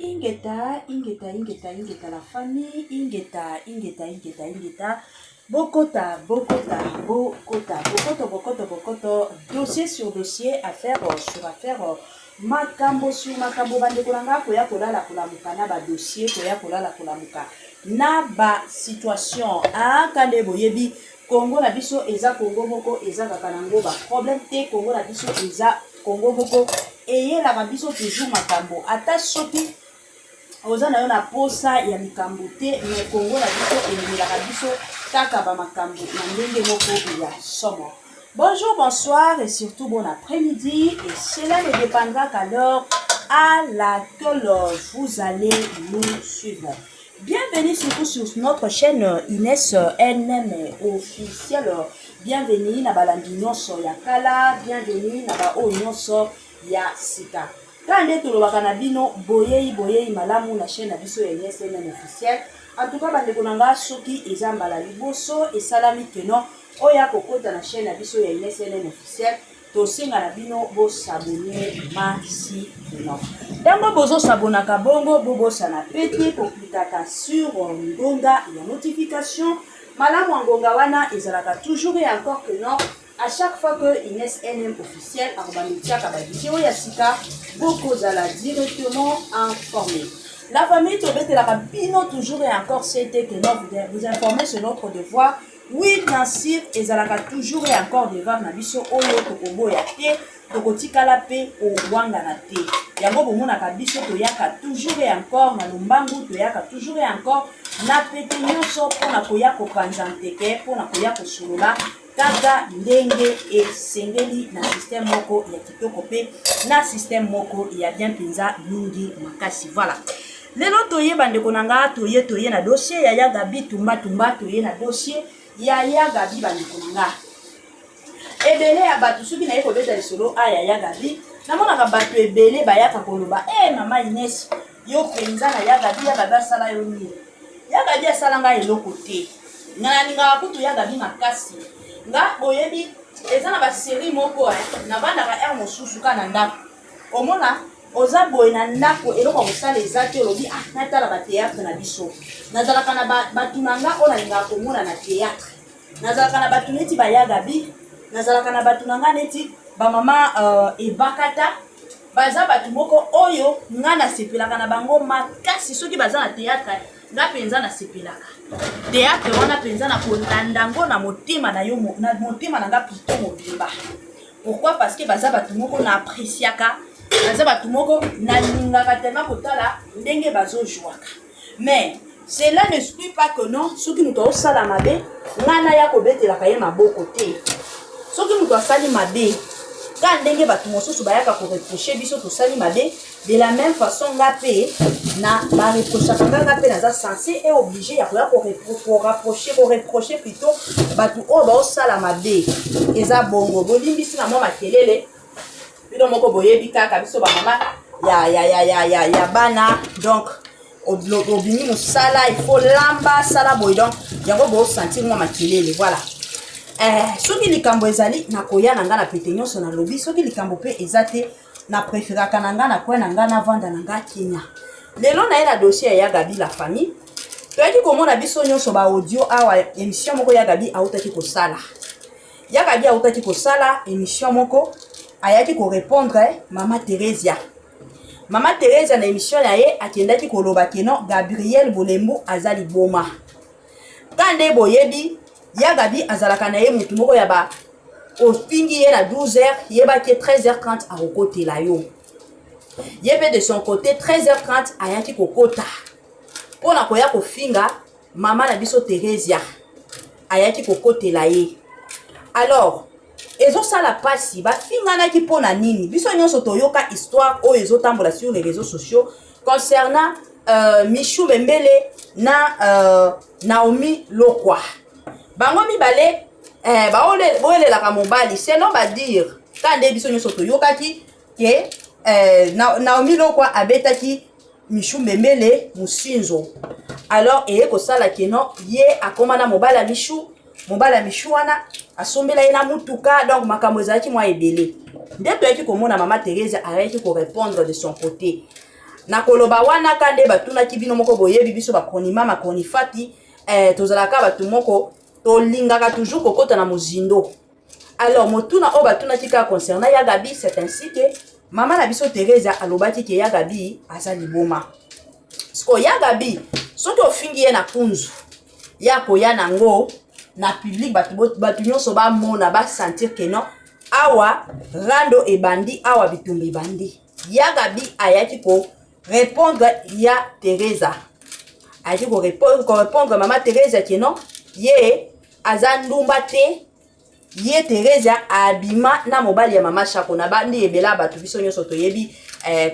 Ingeta, la famille, Ingeta. Bokota, dossier sur dossier, affaire sur affaire, makambo sur makambo, bande kolanga, koya kola la kolamuka, na ba dossier, koya kola la kolamuka, na ba situation, kande boyebi, Congo na biso, eza Congo moko, eza kakanango, ba problème te, Congo na biso, eza Congo moko, eye la biso toujours makambo, ata soki, oza na yo na posa ya mikambo te, mais Congo na biso, elemelaka biso, kaka ba makambo, na ndenge moko ya somo. Bonjour, bonsoir et surtout bon après-midi, et cela ne dépendra qu'à l'heure à laquelle vous allez nous suivre. Bienvenue surtout sur notre chaîne Inès NM officielle. Bienvenue na balandi nyonso ya kala, bienvenue na ba o nyonso ya sika. Kande tolobaka na bino boyei malamu na chaîne na biso ya Inès NM officielle. En tout cas bandeko nanga soki eza mbala liboso et salami keno oya kokota na chaîne na biso ya Inès NM officielle. Tosenga na bino bo s'abonner masi non. Dango bozo s'abonaka bongo bobosa na pete pour klikaka sur ngonga ya notification. Malamu ngonga wana ezalaka toujours et encore que non. À chaque fois que Inès NM officielle arobamitiaka ba vidéo ya sika boko zala directement informé. La famille tobete la bino toujours et encore c'était que non vous informer sur notre devoir. Oui, Nansir ezalaka toujours et encore devant na biso oyo tokombo ya te tokotikala pe owanga na te. Yango bomonaka biso toyaka toujours et encore na lombangu toyaka toujours et encore na pete nyonso pona koya kopanza nteke pona koya kosolola kaka ndenge esengeli na système moko ya kitoko pe na système moko ya bien penza mingi makasi. Voilà. Lelo toye bandeko nanga toye na dossier ya Gabi tumba toye na dossier Yaya Gabi bandeko nanga. Ebele ya batu soki na yeko beta lisolo Yaya Gabi namonaka batu ebele bayaka koloba mama Inès yo penza na Yaya Gabi asala yo nini. Yaya Gabi asala nga eloko te. Ngana ninga kutu Yaya Gabi makasi. Nga boyebi eza na ba série moko na banda ka mosusu kana ndako. Omona oza boye na ndako eloko kosala ezate olobi natala ba théâtre na biso. Nazalaka na batu nanga ona linga komona na théâtre. Nazalaka na batu neti ba Yaya Gabi, nazalaka na batu nanga neti ba mama ebakata. Baza batu moko oyo nga na sepelaka na bango makasi soki baza na théâtre nga penza na sepelaka. Théâtre wana penza na kondandango na motema na yo na motema nanga plutôt mobimba. Pourquoi? Parce que baza batu moko na appréciaka. Baza batu moko na lingaka tellement kotala ndenge bazo jouaka. Mais cela n'exclut pas que non, ceux qui nous doivent sala mabe, ngana ya kobete la kaye maboko te. Ceux qui nous doivent sali mabe, quand ndenge batu mosusu bayaka ko reprocher biso to sali mabe, de la même façon ngapé na ba reprocher kanga pe naza censé et obligé ya ko reprocher plutôt batu o ba sala mabe. Eza bongo bolimbisi na mwa makelele. Bino moko boyebi kaka biso ba mama ya bana donc obini musala il faut lamba sala boy donc yango bo sentir moi makelele voilà. Soki likambo ezali na koya nanga na pete nyonso na lobi soki likambo pe ezate na préféraka nanga na kwa nanga na vanda nanga Kenya. Lelo na ela dossier ya Gabi la famille. Toyaki komona biso nyonso ba audio awa émission moko ya Gabi autaki kosala. Ya Gabi autaki kosala émission moko ayaki ko répondre mama Teresia. Mama Teresia na émission na ye akendaki koloba keno Gabriel Bolembo azali boma. Kande boyebi ya Gabi azalaka na ye mutu moko ya ba ofingi ye na 12h yeba ke 13h30 a kokotela yo. Yebe de son côté 13h30 ayaki kokota. Pona koya kofinga mama na biso Teresia ayaki kokotela ye. Alors ezo sala pasi ba fingana ki pona nini biso nyonso toyoka histoire o ezo tambola sur les réseaux sociaux concernant Michou Bembele na Naomi Lokwa. Bango mibale baole la kamobali selon ba dire kande biso nyonso toyoka ki ke Naomi Lokwa abetaki Michou Bembele musinzo. Alors ko sala keno ye akomana mobala Michou wana asombela ina mutuka donc makambo ezalaki mwa ebele. Nde toyaki komona mama Teresa ayaki ko répondre de son côté. na koloba wana kande batuna kibino moko boyebi biso bakoni mama koni fati tozalaka batu moko tolingaka toujours kokota na mozindo. Alors motuna o batuna kika concernant ya Gabi, c'est ainsi que maman na biso Teresa alobaki ke ya Gabi aza liboma. Sko ya Gabi soki ofingi ye na kunzu ya koya nango na public batu nyonso ba mona ba sentir que non awa rando ebandi awa bitumbi bandi. Ya Gabi ayaki ko répondre ya Teresa. Ayaki ko répondre maman Teresa que non ye aza ndumba te. Ye Teresa abima na mobali ya mama Shako na bandi ebela batu biso nyonso toyebi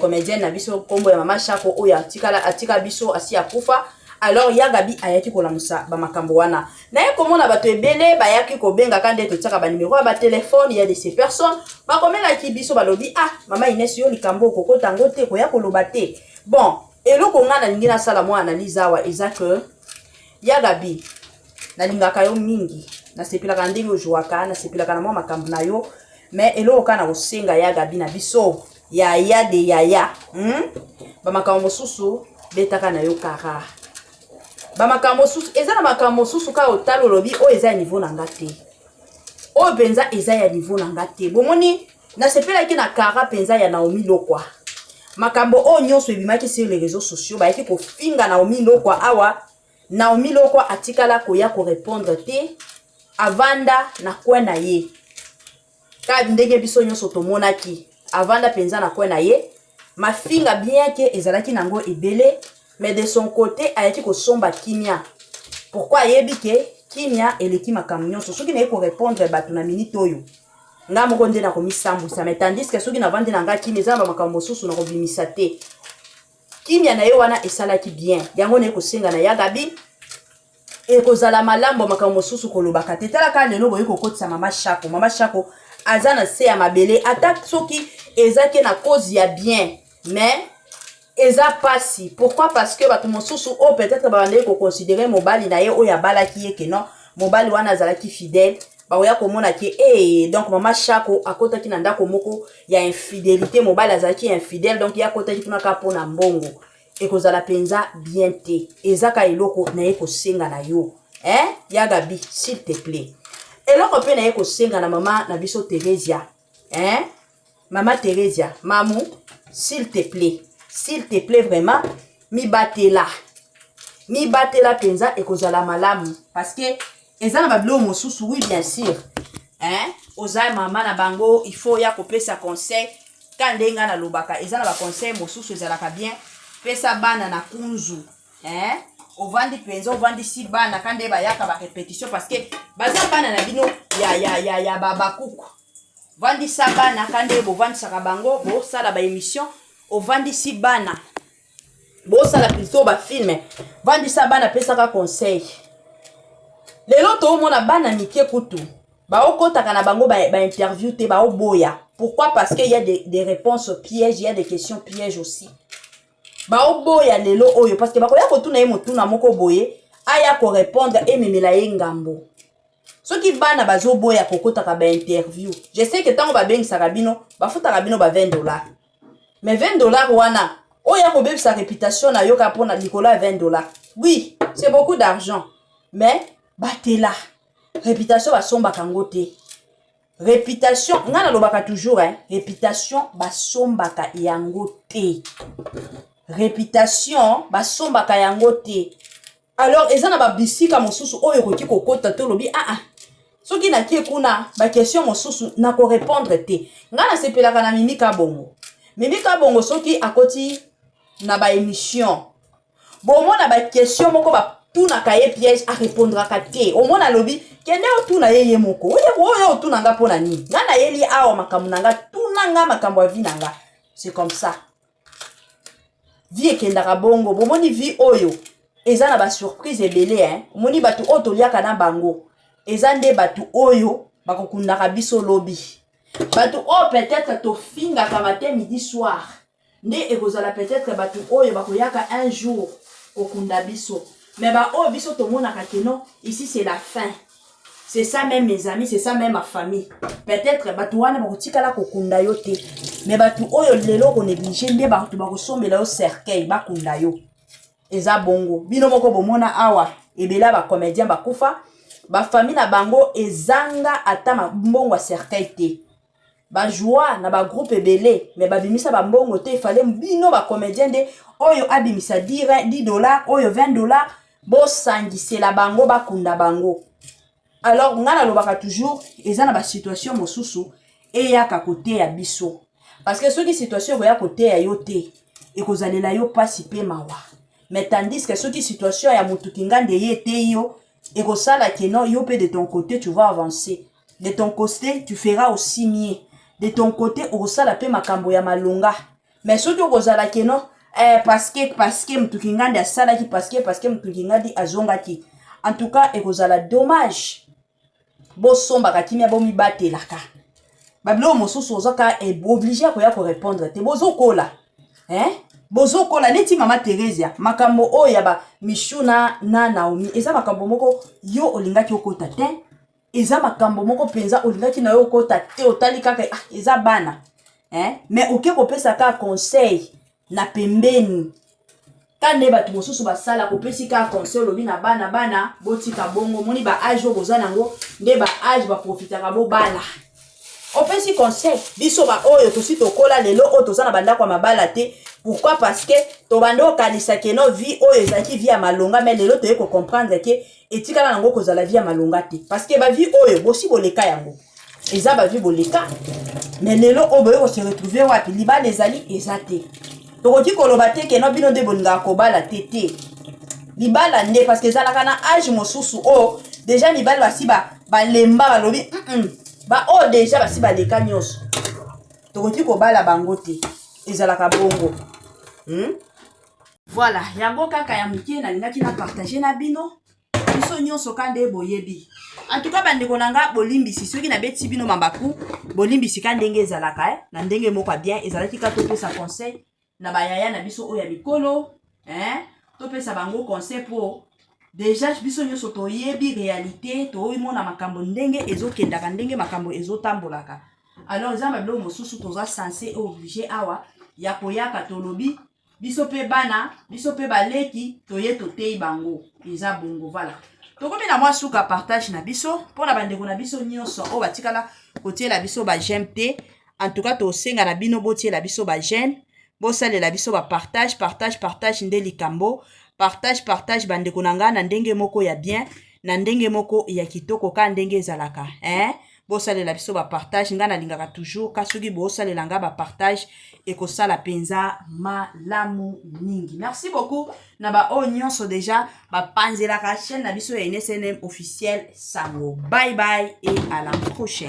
comédienne na biso kombo ya mama Shako oyo atika biso asi akufa. Alors ya Gabi ayaki kolamusa ba makambo wana na ye komona bato ebele bayaki kobenga kande totiaka ba numéro ya ba téléphone ya de ces personnes bakomela ki biso balobi ah mama Ines yo likambo kokota ngo te koya koloba te. Bon eloko nga na lingi na sala mo analyse awa eza que ya Gabi na lingaka yo mingi na sepilaka ndenge ojwaka na sepilaka na mwa makambo na yo mais eloko kana kosenga ya Gabi na biso yaya de yaya ba makambo mosusu betaka na yo kara ba makambo mosusu eza na makambo mosusu ka otalo lobi o eza ya niveau na ngate o penza eza ya niveau na ngate bomoni na sepelaki na kara penza ya Naomi Lokwa makambo o nyonso ebimaki sur les réseaux sociaux ba yaki kofinga Naomi Lokwa awa Naomi Lokwa atikala koya ko répondre te avanda na kwena ye ka ndenge biso nyonso tomonaki avanda penza na kwena ye mafinga bien que ezalaki nango ebele mais de son côté ayaki ko somba kimia pourquoi yebi ke kimia eleki makambo nyonso soki na ko répondre batu na minute oyo nga moko nde na komisambwisa mais tandis que soki na vandi na nga kimia ezala makambo susu na kobimisa te kimia na ye wana esalaki bien yango na ko senga na ya Gabi ekozala malambo makambo mosusu kolobaka te talaka lelo boye kokotisa mama Shako aza na se ya mabele ata soki ezaki na cause ya bien mais eza pasi pourquoi parce que bato mosusu o peut-être babandeki koconsidérer mobali na ye oyo abalaki ye ke non mobali wana azalaki fidèle baoya komona ke donc mama Shako akotaki na ndako moko ya infidélité mobali azalaki infidèle donc ya akotaki kuna ka mpona mbongo ekozala penza bien te ezaka eloko na ye kosenga na yo ya Gabi s'il te plaît eloko pe na ye kosenga na mama na biso Teresa mama Teresa mamu s'il te plaît vraiment mi batela penza ekozala malamu parce que eza na babilo mosusu oui bien sûr oza mama na bango il faut ya kopesa conseil ka ndenga na lobaka eza na ba conseil mosusu ezalaka bien pesa bana na kunzu ovandi penza ovandi si bana kande bayaka ba répétition parce que baza bana na bino ya babakuku vandi sa bana kande bovandi saka bango bo sala ba émission ovandi si bana bo sala plutôt ba film vandi sa bana pesa ka conseil lelo to mona bana mike kutu ba okotaka na bango ba interview te ba oboya pourquoi parce que il y a des réponses pièges il y a des questions pièges aussi ba oboya lelo oyo parce que bakoya kotuna ye motuna moko boye aya ko répondre ememela ye ngambo soki bana bazo boya kokotaka ba interview je sais que tango ba bengisaka bino bafutaka bino ba $20 mais $20 wana oya ko bebisa réputation na yo ka pona likolo ya $20 oui c'est beaucoup d'argent mais batela réputation basombaka ngo te réputation nga na lobaka toujours réputation basombaka yango te réputation basombaka yango te alors eza na babisika mosusu oyo koki kokota to lobi soki na kie kuna ba question mosusu na ko répondre te nga na sepelaka na Mimika Bongo soki akoti na ba émission bomona ba question moko ba tuna ka ye piège a répondre ka te omona lobi kende otuna ye moko oyo otuna nga pona nini nga na yeli awa makambo nanga tuna nga makambo ya vie nanga c'est comme ça vie ekendaka bongo bomoni vie oyo eza na ba surprise ebele omoni batu oyo toliaka na bango eza nde batu oyo bakokundaka biso lobi batu oyo peut-être tofingaka matin midi soir nde ekozala peut-être batu oyo bakoyaka un jour kokunda biso mais ba oyo biso tomonaka ke non ici c'est la fin C'est ça même mes amis, c'est ça même ma famille. Peut-être batu wana bakotikala kokunda yo te. Mais batu oyo lelo ko négligé nde batu bakosombela yo cercueil bakunda yo. Eza bongo. Bino moko bomona awa ebela ba comédien bakufa, ba famille na bango ezanga ata mbongo ya cercueil te. Ba joie na ba groupe ebele, mais ba bimisa ba mbongo te, il fallait bino ba comédien de oyo abimisa $10, oyo $20, bo sangisela bango bakunda bango. Alors, on a le toujours, ils ont une situation mosusu et ya ka côté ya biso. Parce que ceux qui situation ya côté ya yote et que allez la yo pas si pe mawa. Mais tandis que ceux qui situation ya mutukinga de yete yo et que ça là que non yo pe de ton côté tu vas avancer. De ton côté tu feras aussi mieux. De ton côté au ça la pe makambo ya malonga. Mais ceux qui ozala que non parce que mutukinga de ça là qui parce que mutukinga di azonga ki. En tout cas et que la dommage. Bosomba kakimia bomi batelaka. Bablo mosusu ozaka est obligé koya ko répondre te bozokola. Bozokola neti mama Teresia makambo oya ba Mishuna na Naomi eza makambo moko yo olingaki okota te. Eza makambo moko penza olingaki na yo okota te otali kaka eza bana. Mais oke kopesa ka conseil na pembeni. Kande batu mosusu basala kopesi ka conseil lobi na bana botika bongo moni ba age boza nango nde ba age ba profitaka bo bala. Opesi conseil biso ba oyo tosi tokola lelo o toza na banda kwa mabala te. Pourquoi? Parce que to bando kanisa ke no vie oyo ezaki vie ya malonga mais lelo toye ko comprendre ke etikala nango kozala vie ya malonga te. Parce que ba vie oyo bosi boleka yango. Eza ba vie boleka. Mais lelo o boyo se retrouver wapi liba les ali ezate. Tokoti koloba te ke no bino nde bolinga kobala tete. Libala nde parce que zalaka na âge mosusu o déjà libala basi ba lemba balobi ba o déjà basi ba leka nyonso. Tokoti kobala bango te. Ezalaka bongo. Voilà, yango kaka ya mukie na lingaki na partager na bino. Biso nyonso kande boyebi. En tout cas bandeko nanga bolimbisi soki na beti bino mambaku bolimbisi ka ndenge ezalaka na ndenge moko bien ezalaki ka topesa conseil. Na bayaya na biso oya mikolo to pesa bango conseil pour déjà biso nyoso to yebi réalité to imona makambo ndenge ezokendaka ndenge makambo ezotambolaka. Alors za mablo mosusu toza censé obligé awa ya koyaka tolobi biso pe bana biso pe baleki toye totei bango eza bongo voilà. Tokomi na mwa suka partage na biso pona bandeko na biso nyonso o batikala kotiela biso ba j'aime te. En tout cas to senga na bino botiela biso ba j'aime. Bosale la biso ba partage nde likambo partage bandeko nanga na ndenge moko ya bien na ndenge moko ya kitoko ka ndenge ezalaka bosale la biso ba partage nga na lingaka toujours kasugi bosale langa ba partage et ko sala penza malamu mingi. Merci beaucoup na ba nyonso déjà ba panzela ka chaîne na biso ya NSNM officiel sango. Bye bye et à la prochaine.